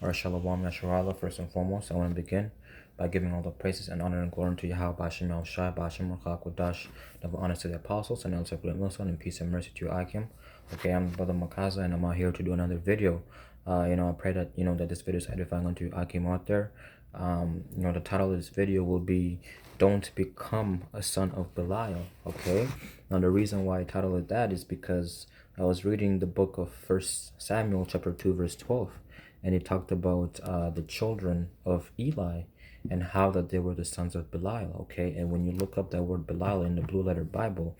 Or Shalom Yasharala. First and foremost, I want to begin by giving all the praises and honor and glory to Yahweh Bashim El Shai, Bashim Kodash, double honors to the apostles, and also great Wilson, and peace and mercy to you, Akim. Okay, I'm Brother Makaza, and I'm out here to do another video. I pray that that this video is edifying unto you, Akim, out there. The title of this video will be "Don't Become a Son of Belial." Okay, now the reason why I titled it that is because I was reading the book of First Samuel, chapter 2, verse 12, and it talked about the children of Eli and how that they were the sons of Belial. Okay, and when you look up that word Belial in the Blue Letter Bible,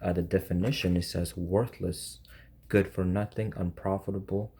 the definition, it says worthless, good for nothing, unprofitable,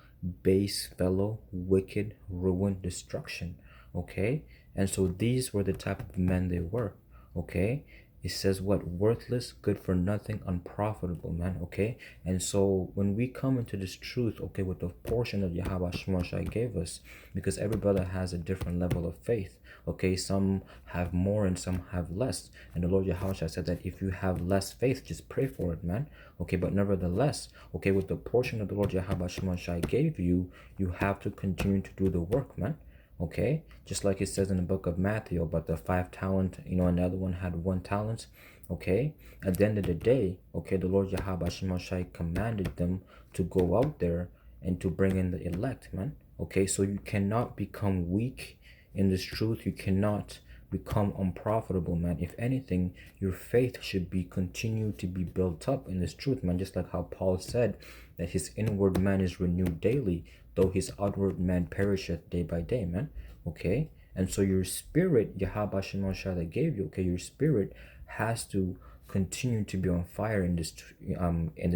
base, fellow, wicked, ruin, destruction. Okay, and so these were the type of men they were. Okay, it says what? Worthless, good for nothing, unprofitable, man. Okay, and so when we come into this truth, okay, with the portion that Yahweh Shemashai gave us, because every brother has a different level of faith. Okay, some have more and some have less, and the Lord Yahweh said that if you have less faith, just pray for it, man. Okay, but nevertheless, okay, with the portion that the Lord Yahweh Shemashai gave you, you have to continue to do the work, man. Okay, just like it says in the book of Matthew about the 5 talent, and the other one had 1 talent. Okay, at the end of the day, okay, the Lord Yahweh Shemashai commanded them to go out there and to bring in the elect, man. Okay, so you cannot become weak in this truth. You cannot become unprofitable, man. If anything, your faith should be continued to be built up in this truth, man. Just like how Paul said that his inward man is renewed daily, though his outward man perisheth day by day, man. Okay, and so your spirit, Yahweh Shemashah that gave you, okay, your spirit has to continue to be on fire in this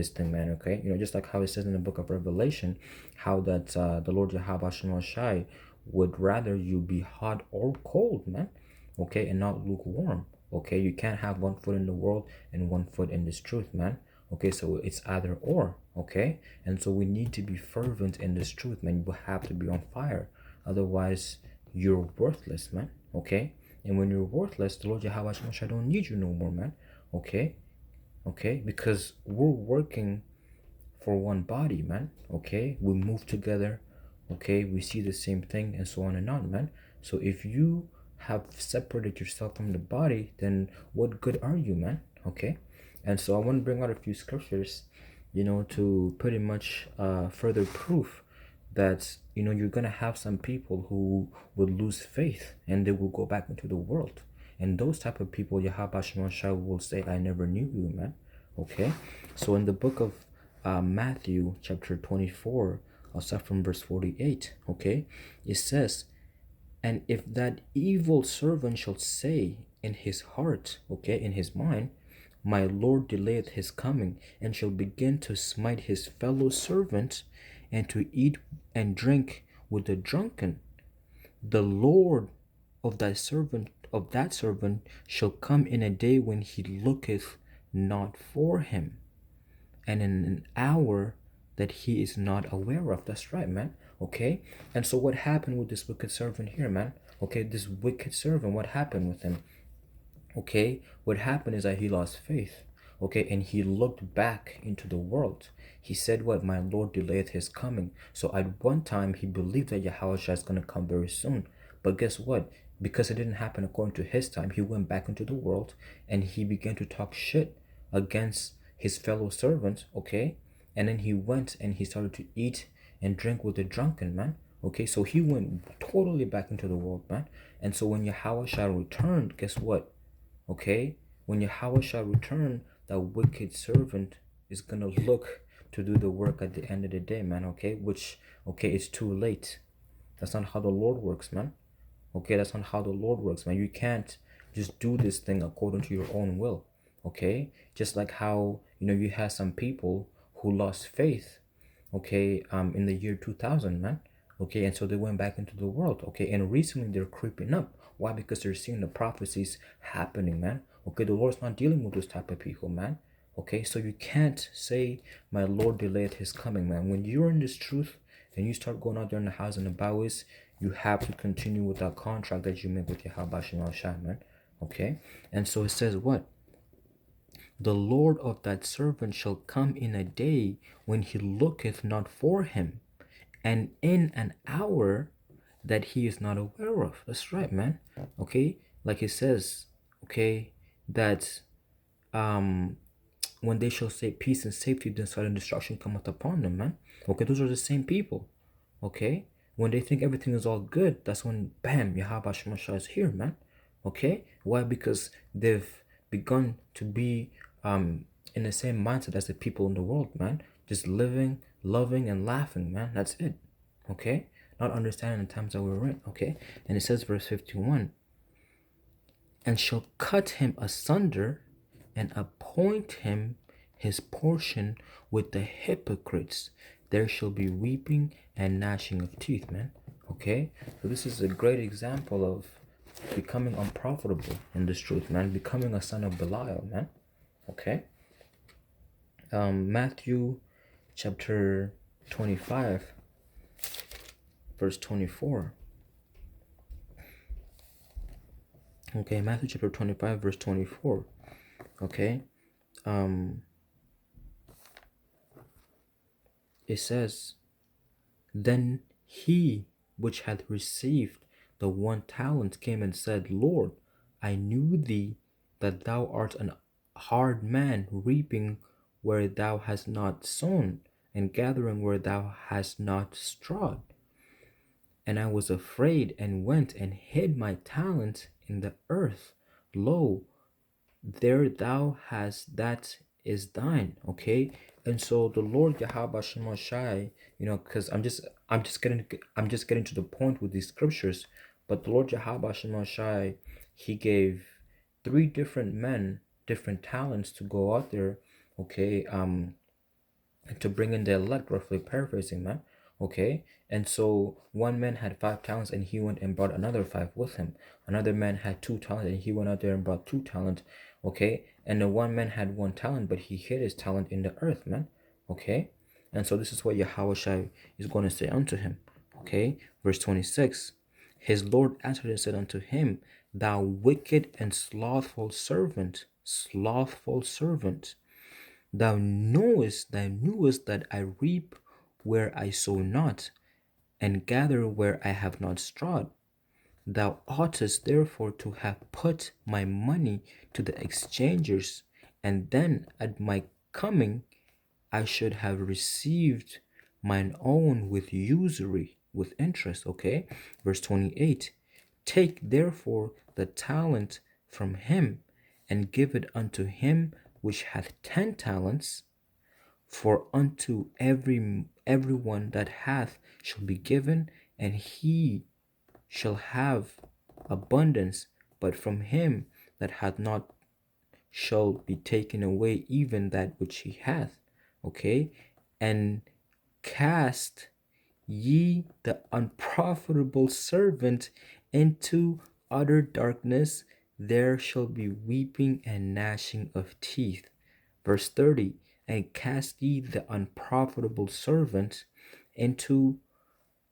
thing, man. Okay, just like how it says in the book of Revelation, how that the Lord Yahweh Shemashah would rather you be hot or cold, man. Okay, and not lukewarm. Okay, you can't have 1 foot in the world and 1 foot in this truth, man. Okay, so it's either or. Okay, and so we need to be fervent in this truth, man. You have to be on fire, otherwise you're worthless, man. Okay, and when you're worthless, the Lord Yahweh Shemashah don't need you no more, man. Okay, because we're working for one body, man. Okay, we move together. Okay, we see the same thing, and so on and on, man. So if you have separated yourself from the body, then what good are you, man? Okay, and so I want to bring out a few scriptures, to pretty much further proof that you're gonna have some people who would lose faith and they will go back into the world, and those type of people, Yahweh Shemashah will say, "I never knew you, man." Okay, so in the book of Matthew chapter 24, I'll start from verse 48. Okay, it says, "And if that evil servant shall say in his heart," okay, in his mind, "My Lord delayeth his coming, and shall begin to smite his fellow servants, and to eat and drink with the drunken, the Lord of that servant shall come in a day when he looketh not for him, and in an hour that he is not aware of." That's right, man. Okay, and so what happened with this wicked servant here, man? Okay, this wicked servant, what happened with him? Okay, what happened is that he lost faith. Okay, and he looked back into the world. He said, "What? My Lord delayeth his coming." So at one time he believed that Yahweh is going to come very soon, but guess what? Because it didn't happen according to his time, he went back into the world and he began to talk shit against his fellow servants. Okay, and then he went and he started to eat and drink with the drunken, man. Okay, so he went totally back into the world, man. And so when Yahweh shall return, guess what? Okay, when Yahweh shall return, that wicked servant is gonna look to do the work at the end of the day, man. Okay, which, okay, it's too late. That's not how the Lord works, man. Okay, that's not how the Lord works, man. You can't just do this thing according to your own will. Okay, just like how you had some people who lost faith, okay, in the year 2000, man. Okay, and so they went back into the world. Okay, and recently they're creeping up. Why? Because they're seeing the prophecies happening, man. Okay, the Lord's not dealing with those type of people, man. Okay, so you can't say, "My Lord delayed his coming," man. When you're in this truth and you start going out there in the house and the byways, you have to continue with that contract that you made with Yahweh Shem Shai, man. Okay, and so it says what? "The Lord of that servant shall come in a day when he looketh not for him, and in an hour that he is not aware of. That's right, man. Okay, like it says, okay, that um when they shall say peace and safety, then sudden destruction cometh upon them, man. Okay, those are the same people. Okay, when they think everything is all good, that's when bam, Yahweh Shemashah is here, man. Okay, why? Because they've begun to be in the same mindset as the people in the world, man. Just living, loving, and laughing, man. That's it. Okay, not understanding the times that we're in. Okay, and it says, verse 51, and shall cut him asunder and appoint him his portion with the hypocrites. There shall be weeping and gnashing of teeth, man. Okay, so this is a great example of becoming unprofitable in this truth, man. Becoming a son of Belial, man. Okay, Matthew chapter 25, verse 24. Okay, Matthew chapter 25, verse 24. Okay, it says, then he which had received the 1 talent came and said, Lord, I knew thee that thou art an hard man, reaping where thou hast not sown, and gathering where thou hast not strawed. And I was afraid, and went and hid my talent in the earth. Lo, there thou hast that is thine. Okay, and so the Lord Yahweh Shemashai, because I'm just getting to the point with these scriptures. But the Lord Yahweh Shemashai, he gave three different men different talents to go out there, okay, to bring in the elect, roughly paraphrasing, man. Okay, and so one man had 5 talents, and he went and brought another five with him. Another man had 2 talents, and he went out there and brought 2 talents. Okay, and the one man had 1 talent, but he hid his talent in the earth, man. Okay, and so this is what Yahweh Shai is going to say unto him. Okay, verse 26. His Lord answered and said unto him, thou wicked and slothful servant, slothful servant. Thou knewest that I reap where I sow not, and gather where I have not strawed. Thou oughtest therefore to have put my money to the exchangers, and then at my coming I should have received mine own with usury, with interest. Okay, verse 28. Take therefore the talent from him, and give it unto him which hath 10 talents. For unto everyone that hath shall be given, and he shall have abundance. But from him that hath not shall be taken away even that which he hath. Okay, and cast ye the unprofitable servant into utter darkness. There shall be weeping and gnashing of teeth. Verse 30, and cast ye the unprofitable servant into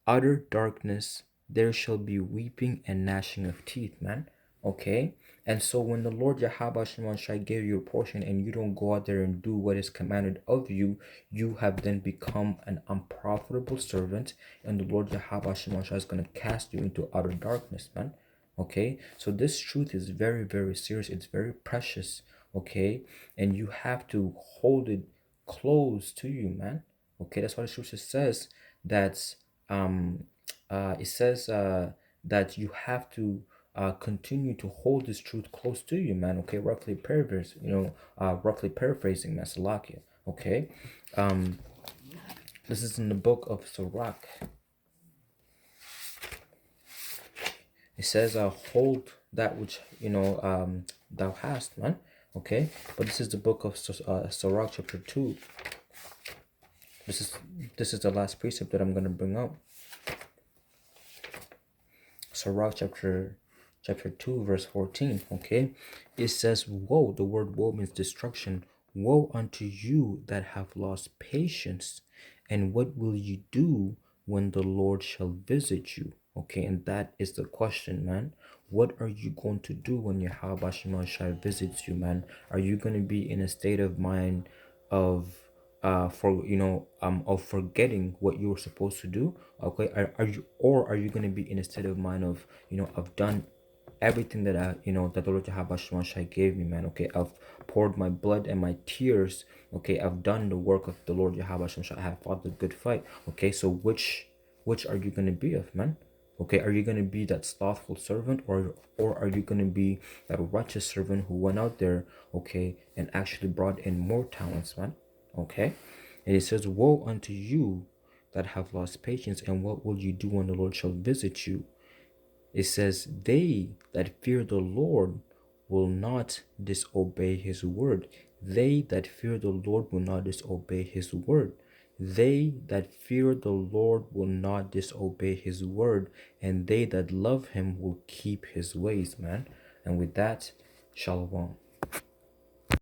utter darkness. There shall be weeping and gnashing of teeth, man. Okay, and so when the Lord Yahweh Shai gave you a portion, and you don't go out there and do what is commanded of you, you have then become an unprofitable servant, and the Lord Yahweh Shai is going to cast you into utter darkness, man. Okay, so this truth is very, very serious. It's very precious. Okay, and you have to hold it close to you, man. Okay, that's why the scripture says that um it says that you have to continue to hold this truth close to you, man. Okay, roughly paraphrasing Masalakia. Okay, this is in the book of Sirach. It says, hold that which thou hast, man. Okay, but this is the book of Sirach chapter 2. This is the last precept that I'm going to bring up. Sirach chapter 2 verse 14. Okay, it says, woe. The word woe means destruction. Woe unto you that have lost patience, and what will you do when the Lord shall visit you? Okay, and that is the question, man. What are you going to do when Yahweh Shai visits you, man? Are you going to be in a state of mind of for of forgetting what you were supposed to do. Okay, are you going to be in a state of mind of, I've done everything that that the Lord Jehovah Shai gave me, man. Okay, I've poured my blood and my tears. Okay, I've done the work of the Lord Jehovah Shai. I have fought the good fight. Okay, so which are you going to be of, man? Okay, are you going to be that slothful servant, or are you going to be that righteous servant who went out there, okay, and actually brought in more talents, man? Okay, and it says, woe unto you that have lost patience, and what will you do when the Lord shall visit you? It says, they that fear the Lord will not disobey his word. They that fear the Lord will not disobey his word. They that fear the Lord will not disobey his word, and they that love him will keep his ways, man. And with that, shalom.